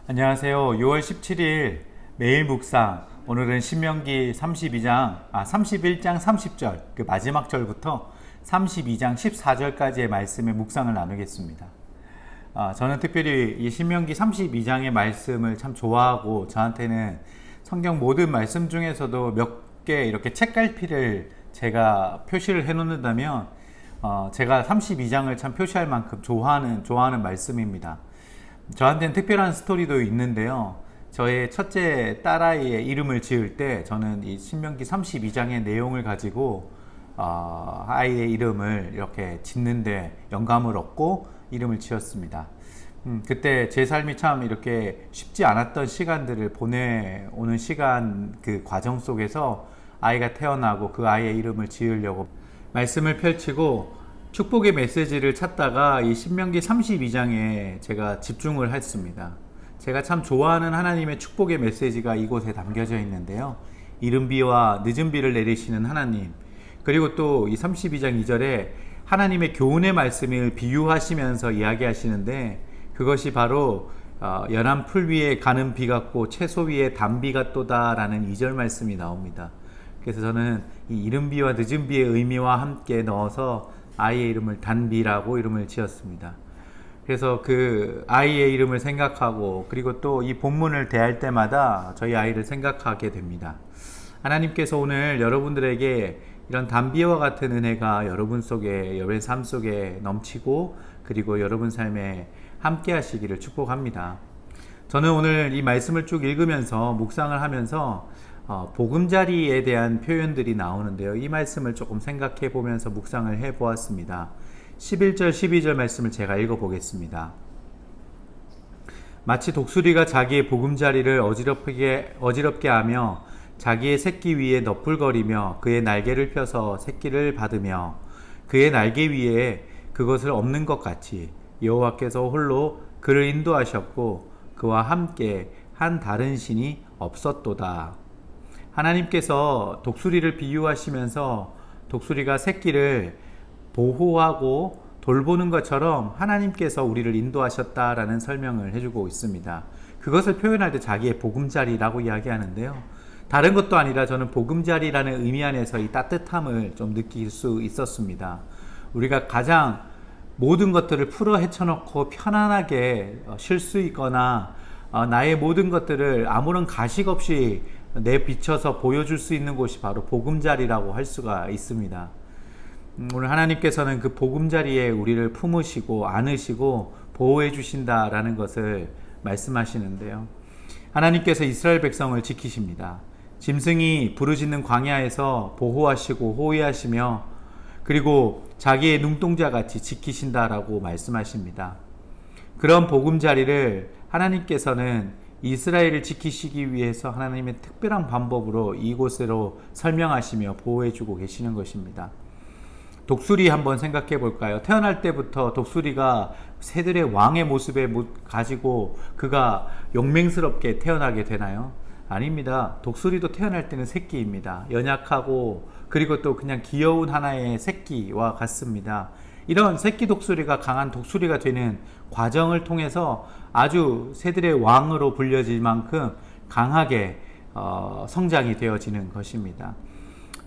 안녕하세요. 6월 17일 매일 묵상. 오늘은 신명기 31장 30절, 그 마지막 절부터 32장 14절까지의 말씀의 묵상을 나누겠습니다. 저는 특별히 이 신명기 32장의 말씀을 참 좋아하고, 저한테는 성경 모든 말씀 중에서도 몇 개 이렇게 책갈피를 제가 표시를 해 놓는다면, 제가 32장을 참 표시할 만큼 좋아하는 말씀입니다. 저한테는 특별한 스토리도 있는데요. 저의 첫째 딸아이의 이름을 지을 때 저는 이 신명기 32장의 내용을 가지고 아이의 이름을 이렇게 짓는데 영감을 얻고 이름을 지었습니다. 그때 제 삶이 참 이렇게 쉽지 않았던 시간들을 보내오는 시간, 그 과정 속에서 아이가 태어나고 그 아이의 이름을 지으려고 말씀을 펼치고 축복의 메시지를 찾다가 이 신명기 32장에 제가 집중을 했습니다. 제가 참 좋아하는 하나님의 축복의 메시지가 이곳에 담겨져 있는데요. 이른 비와 늦은 비를 내리시는 하나님, 그리고 또 이 32장 2절에 하나님의 교훈의 말씀을 비유하시면서 이야기하시는데, 그것이 바로 연한 풀 위에 가는 비 같고 채소 위에 단비 같도다 라는 2절 말씀이 나옵니다. 그래서 저는 이 이른 비와 늦은 비의 의미와 함께 넣어서 아이의 이름을 단비라고 이름을 지었습니다. 그래서 그 아이의 이름을 생각하고, 그리고 또 이 본문을 대할 때마다 저희 아이를 생각하게 됩니다. 하나님께서 오늘 여러분들에게 이런 단비와 같은 은혜가 여러분 삶 속에 넘치고, 그리고 여러분 삶에 함께 하시기를 축복합니다. 저는 오늘 이 말씀을 쭉 읽으면서 묵상을 하면서 보금자리에 대한 표현들이 나오는데요. 이 말씀을 조금 생각해 보면서 묵상을 해 보았습니다. 11절 12절 말씀을 제가 읽어 보겠습니다. 마치 독수리가 자기의 보금자리를 어지럽게 하며 자기의 새끼 위에 너풀거리며 그의 날개를 펴서 새끼를 받으며 그의 날개 위에 그것을 엎는 것 같이 여호와께서 홀로 그를 인도하셨고 그와 함께 한 다른 신이 없었도다. 하나님께서 독수리를 비유하시면서 독수리가 새끼를 보호하고 돌보는 것처럼 하나님께서 우리를 인도하셨다라는 설명을 해주고 있습니다. 그것을 표현할 때 자기의 보금자리라고 이야기하는데요. 다른 것도 아니라 저는 보금자리라는 의미 안에서 이 따뜻함을 좀 느낄 수 있었습니다. 우리가 가장 모든 것들을 풀어 헤쳐놓고 편안하게 쉴 수 있거나 나의 모든 것들을 아무런 가식 없이 내비쳐서 보여줄 수 있는 곳이 바로 보금자리라고 할 수가 있습니다. 오늘 하나님께서는 그 보금자리에 우리를 품으시고 안으시고 보호해 주신다라는 것을 말씀하시는데요. 하나님께서 이스라엘 백성을 지키십니다. 짐승이 부르짖는 광야에서 보호하시고 호위하시며, 그리고 자기의 눈동자같이 지키신다라고 말씀하십니다. 그런 보금자리를 하나님께서는 이스라엘을 지키시기 위해서 하나님의 특별한 방법으로 이곳으로 설명하시며 보호해주고 계시는 것입니다. 독수리 한번 생각해 볼까요? 태어날 때부터 독수리가 새들의 왕의 모습에 가지고 그가 용맹스럽게 태어나게 되나요? 아닙니다. 독수리도 태어날 때는 새끼입니다. 연약하고, 그리고 또 그냥 귀여운 하나의 새끼와 같습니다. 이런 새끼 독수리가 강한 독수리가 되는 과정을 통해서 아주 새들의 왕으로 불려질 만큼 강하게 성장이 되어지는 것입니다.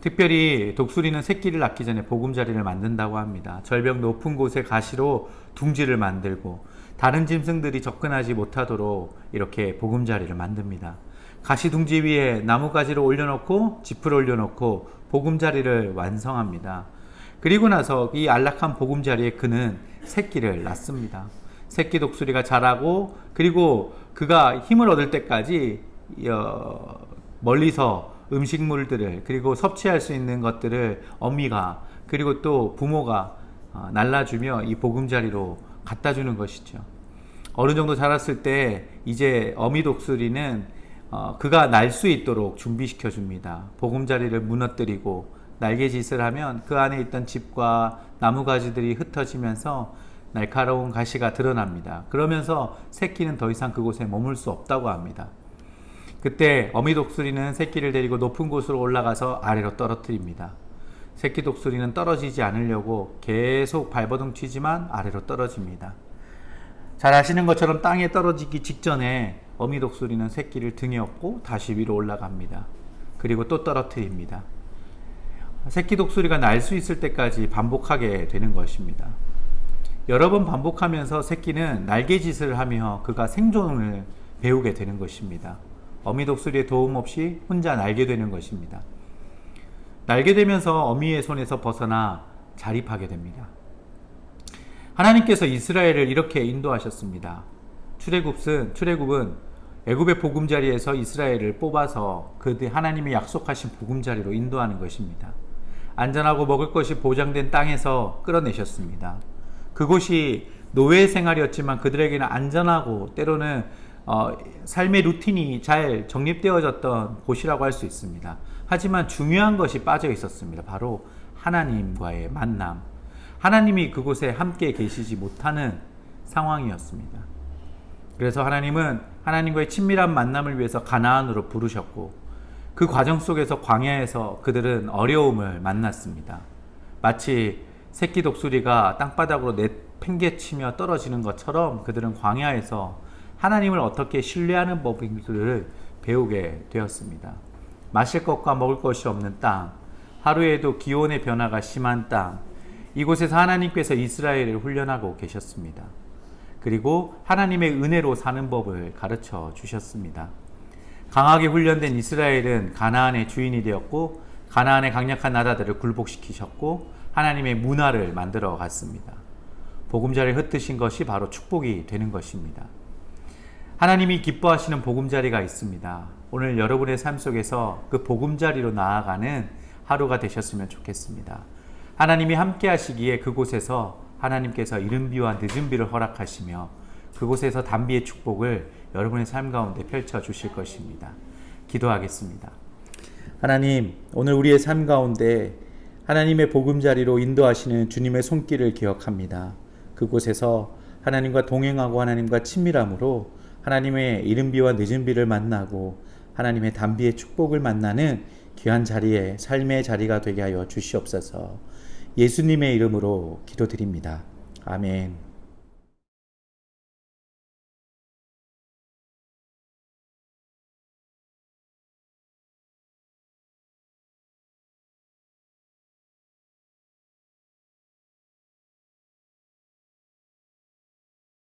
특별히 독수리는 새끼를 낳기 전에 보금자리를 만든다고 합니다. 절벽 높은 곳에 가시로 둥지를 만들고 다른 짐승들이 접근하지 못하도록 이렇게 보금자리를 만듭니다. 가시 둥지 위에 나뭇가지를 올려놓고 짚을 올려놓고 보금자리를 완성합니다. 그리고 나서 이 안락한 보금자리에 그는 새끼를 낳습니다. 새끼 독수리가 자라고, 그리고 그가 힘을 얻을 때까지 멀리서 음식물들을, 그리고 섭취할 수 있는 것들을 어미가, 그리고 또 부모가 날라주며 이 보금자리로 갖다 주는 것이죠. 어느 정도 자랐을 때 이제 어미 독수리는 그가 날 수 있도록 준비시켜 줍니다. 보금자리를 무너뜨리고 날개짓을 하면 그 안에 있던 짚과 나무가지들이 흩어지면서 날카로운 가시가 드러납니다. 그러면서 새끼는 더 이상 그곳에 머물 수 없다고 합니다. 그때 어미 독수리는 새끼를 데리고 높은 곳으로 올라가서 아래로 떨어뜨립니다. 새끼 독수리는 떨어지지 않으려고 계속 발버둥 치지만 아래로 떨어집니다. 잘 아시는 것처럼 땅에 떨어지기 직전에 어미 독수리는 새끼를 등에 업고 다시 위로 올라갑니다. 그리고 또 떨어뜨립니다. 새끼 독수리가 날 수 있을 때까지 반복하게 되는 것입니다. 여러 번 반복하면서 새끼는 날개짓을 하며 그가 생존을 배우게 되는 것입니다. 어미 독수리의 도움 없이 혼자 날게 되는 것입니다. 날게 되면서 어미의 손에서 벗어나 자립하게 됩니다. 하나님께서 이스라엘을 이렇게 인도하셨습니다. 출애굽은 애굽의 보금자리에서 이스라엘을 뽑아서 하나님이 약속하신 보금자리로 인도하는 것입니다. 안전하고 먹을 것이 보장된 땅에서 끌어내셨습니다. 그곳이 노예 생활이었지만 그들에게는 안전하고 때로는 삶의 루틴이 잘 정립되어졌던 곳이라고 할 수 있습니다. 하지만 중요한 것이 빠져 있었습니다. 바로 하나님과의 만남. 하나님이 그곳에 함께 계시지 못하는 상황이었습니다. 그래서 하나님은 하나님과의 친밀한 만남을 위해서 가나안으로 부르셨고 그 과정 속에서 광야에서 그들은 어려움을 만났습니다. 마치 새끼 독수리가 땅바닥으로 내팽개치며 떨어지는 것처럼 그들은 광야에서 하나님을 어떻게 신뢰하는 법들을 배우게 되었습니다. 마실 것과 먹을 것이 없는 땅, 하루에도 기온의 변화가 심한 땅, 이곳에서 하나님께서 이스라엘을 훈련하고 계셨습니다. 그리고 하나님의 은혜로 사는 법을 가르쳐 주셨습니다. 강하게 훈련된 이스라엘은 가나안의 주인이 되었고 가나안의 강력한 나라들을 굴복시키셨고 하나님의 문화를 만들어 갔습니다. 보금자리를 흩으신 것이 바로 축복이 되는 것입니다. 하나님이 기뻐하시는 보금자리가 있습니다. 오늘 여러분의 삶 속에서 그 보금자리로 나아가는 하루가 되셨으면 좋겠습니다. 하나님이 함께 하시기에 그곳에서 하나님께서 이른 비와 늦은 비를 허락하시며 그곳에서 단비의 축복을 여러분의 삶 가운데 펼쳐 주실 것입니다. 기도하겠습니다. 하나님, 오늘 우리의 삶 가운데 하나님의 보금자리로 인도하시는 주님의 손길을 기억합니다. 그곳에서 하나님과 동행하고 하나님과 친밀함으로 하나님의 이른 비와 늦은 비를 만나고 하나님의 단비의 축복을 만나는 귀한 자리에 삶의 자리가 되게 하여 주시옵소서. 예수님의 이름으로 기도드립니다. 아멘.